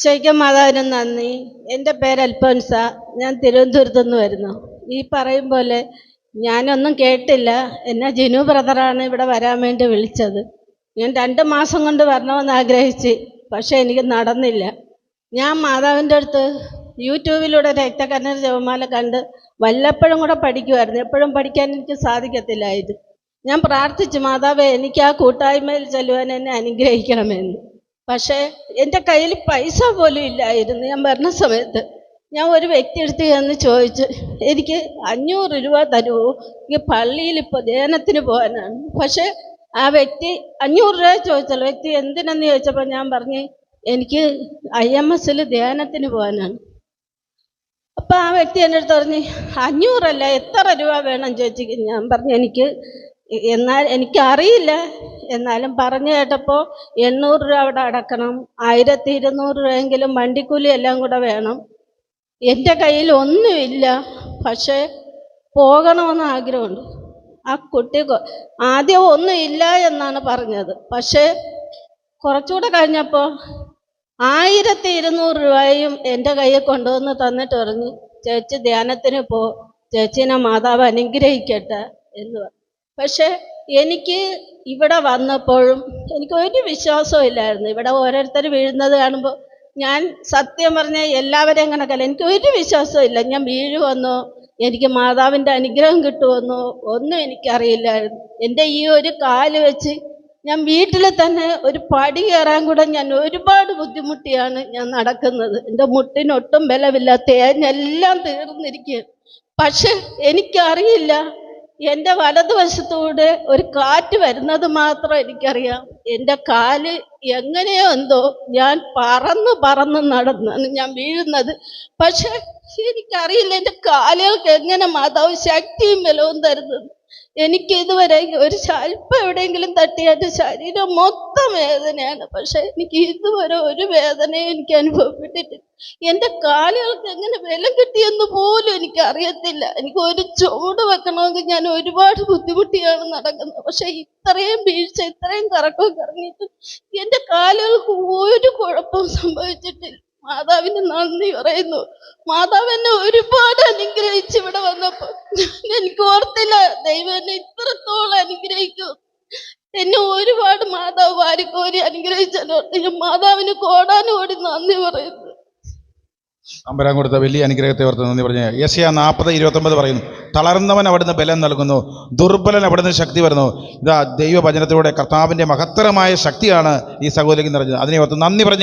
ശരിക്കും മാതാവിന് നന്ദി. എൻ്റെ പേര് അൽഫോൻസ. ഞാൻ തിരുവനന്തപുരത്തു നിന്ന് വരുന്നു. ഈ പറയും പോലെ ഞാനൊന്നും കേട്ടില്ല. എന്നെ ജിനു ബ്രദറാണ് ഇവിടെ വരാൻ വേണ്ടി വിളിച്ചത്. ഞാൻ 2 മാസം കൊണ്ട് വരണമെന്ന് ആഗ്രഹിച്ച്, പക്ഷേ എനിക്ക് നടന്നില്ല. ഞാൻ മാതാവിൻ്റെ അടുത്ത് യൂട്യൂബിലൂടെ രക്തകണ്ണീർ ജപമാല കണ്ട് വല്ലപ്പോഴും കൂടെ പഠിക്കുമായിരുന്നു. എപ്പോഴും പഠിക്കാൻ എനിക്ക് സാധിക്കത്തില്ലായിരുന്നു. ഞാൻ പ്രാർത്ഥിച്ചു, മാതാവേ എനിക്ക് ആ കൂട്ടായ്മയിൽ ചെല്ലുവാൻ എന്നെ അനുഗ്രഹിക്കണമെന്ന്. പക്ഷേ എൻ്റെ കയ്യിൽ പൈസ പോലും ഇല്ലായിരുന്നു. ഞാൻ വരുന്ന സമയത്ത് ഞാൻ ഒരു വ്യക്തി അടുത്ത് ചെന്ന് ചോദിച്ചു, എനിക്ക് 500 രൂപ തരുമോ, എനിക്ക് പള്ളിയിൽ ഇപ്പോൾ ധ്യാനത്തിന് പോകാനാണ്. പക്ഷേ ആ വ്യക്തി 500 രൂപ ചോദിച്ചല്ലോ. വ്യക്തി എന്തിനെന്ന് ചോദിച്ചപ്പോൾ ഞാൻ പറഞ്ഞു, എനിക്ക് IMS ധ്യാനത്തിന് പോകാനാണ്. അപ്പോൾ ആ വ്യക്തി എൻ്റെ അടുത്ത് പറഞ്ഞ്, 500 അല്ല, എത്ര രൂപ വേണം ചോദിച്ചു. ഞാൻ പറഞ്ഞു, എന്നാൽ എനിക്കറിയില്ല, എന്നാലും പറഞ്ഞു കേട്ടപ്പോൾ 800 രൂപ അവിടെ അടക്കണം, 1200 രൂപയെങ്കിലും വണ്ടിക്കൂലി എല്ലാം കൂടെ വേണം. എൻ്റെ കയ്യിൽ ഒന്നുമില്ല, പക്ഷേ പോകണമെന്ന് ആഗ്രഹമുണ്ട്. ആ കുട്ടി ആദ്യം ഒന്നുമില്ല എന്നാണ് പറഞ്ഞത്. പക്ഷേ കുറച്ചുകൂടെ കഴിഞ്ഞപ്പോൾ 1200 രൂപയും എൻ്റെ കയ്യിൽ കൊണ്ടുവന്ന് തന്നിട്ട് പറഞ്ഞു, ചേച്ചി ധ്യാനത്തിന് പോ, ചേച്ചീനെ മാതാവ് അനുഗ്രഹിക്കട്ടെ എന്ന് പറഞ്ഞു. പക്ഷേ എനിക്ക് ഇവിടെ വന്നപ്പോഴും എനിക്ക് ഒരു വിശ്വാസവും ഇല്ലായിരുന്നു. ഇവിടെ ഓരോരുത്തർ വീഴുന്നത് കാണുമ്പോൾ ഞാൻ സത്യം പറഞ്ഞാൽ എല്ലാവരെയും കണക്കല്ല, എനിക്ക് ഒരു വിശ്വാസവും ഇല്ല. ഞാൻ വീഴുമെന്നോ എനിക്ക് മാതാവിൻ്റെ അനുഗ്രഹം കിട്ടുമെന്നോ ഒന്നും എനിക്കറിയില്ലായിരുന്നു. എൻ്റെ ഈ ഒരു കാല് വെച്ച് ഞാൻ വീട്ടിൽ തന്നെ ഒരു പടി കയറാൻ കൂടെ ഞാൻ ഒരുപാട് ബുദ്ധിമുട്ടിയാണ് ഞാൻ നടക്കുന്നത്. എൻ്റെ മുട്ടിനൊട്ടും ബലമില്ല, തേഞ്ഞെല്ലാം തീർന്നിരിക്കുകയാണ്. പക്ഷെ എനിക്കറിയില്ല, എൻ്റെ വലതുവശത്തൂടെ ഒരു കാറ്റ് വരുന്നത് മാത്രം എനിക്കറിയാം. എൻ്റെ കാല് എങ്ങനെയോ എന്തോ ഞാൻ പറന്ന് നടന്നാണ് ഞാൻ വീഴുന്നത്. പക്ഷെ എനിക്കറിയില്ല എൻ്റെ കാലുകൾക്ക് എങ്ങനെ മാതാവ് ശക്തിയും ബലവും തരുന്നത്. എനിക്ക് ഇതുവരെ ഒരു അല്പം എവിടെയെങ്കിലും തട്ടി എൻ്റെ ശരീരം മൊത്തം വേദനയാണ്. പക്ഷെ എനിക്ക് ഇതുവരെ ഒരു വേദനയും എനിക്ക് അനുഭവപ്പെട്ടിട്ടില്ല. എൻ്റെ കാലുകൾക്ക് എങ്ങനെ ബലം കിട്ടിയെന്ന് പോലും എനിക്ക് അറിയത്തില്ല. എനിക്ക് ഒരു ചുവട് വെക്കണമെങ്കിൽ ഞാൻ ഒരുപാട് ബുദ്ധിമുട്ടിയാണ് നടക്കുന്നത്. പക്ഷെ ഇത്രയും വീഴ്ച, ഇത്രയും കറക്കമൊക്കെ ഇറങ്ങിയിട്ട് എൻ്റെ കാലുകൾക്ക് ഒരു കുഴപ്പവും സംഭവിച്ചിട്ടില്ല. മാതാവിന് നന്ദി പറയുന്നു. മാതാവ് എന്നെ ഒരുപാട് അനുഗ്രഹിച്ച് ഇവിടെ വന്നപ്പോൾ എനിക്ക് ഓർത്തില്ല ദൈവം എന്നെ ഇത്രത്തോളം അനുഗ്രഹിക്കും. എന്നെ ഒരുപാട് മാതാവ് വാരിക്കോരി അനുഗ്രഹിച്ചോർത്ത് മാതാവിന് കോടാനുകോടി നന്ദി പറയുന്നു. അമ്പരാൻ കൊടുത്ത വലിയ അനുഗ്രഹത്തെ ഓർത്ത് നന്ദി പറഞ്ഞു. യെശയ്യാ 40:29 പറയുന്നു, തളർന്നവൻ അവിടുന്ന് ബലം നൽകുന്നു, ദുർബലൻ അവിടുന്ന് ശക്തി വരുന്നു. ഇതാ ദൈവവചനത്തിലൂടെ കർത്താവിൻ്റെ മഹത്തരമായ ശക്തിയാണ് ഈ സഹോദരിക്ക് നിറഞ്ഞത്. അതിനെ ഓർത്ത് നന്ദി പറഞ്ഞു.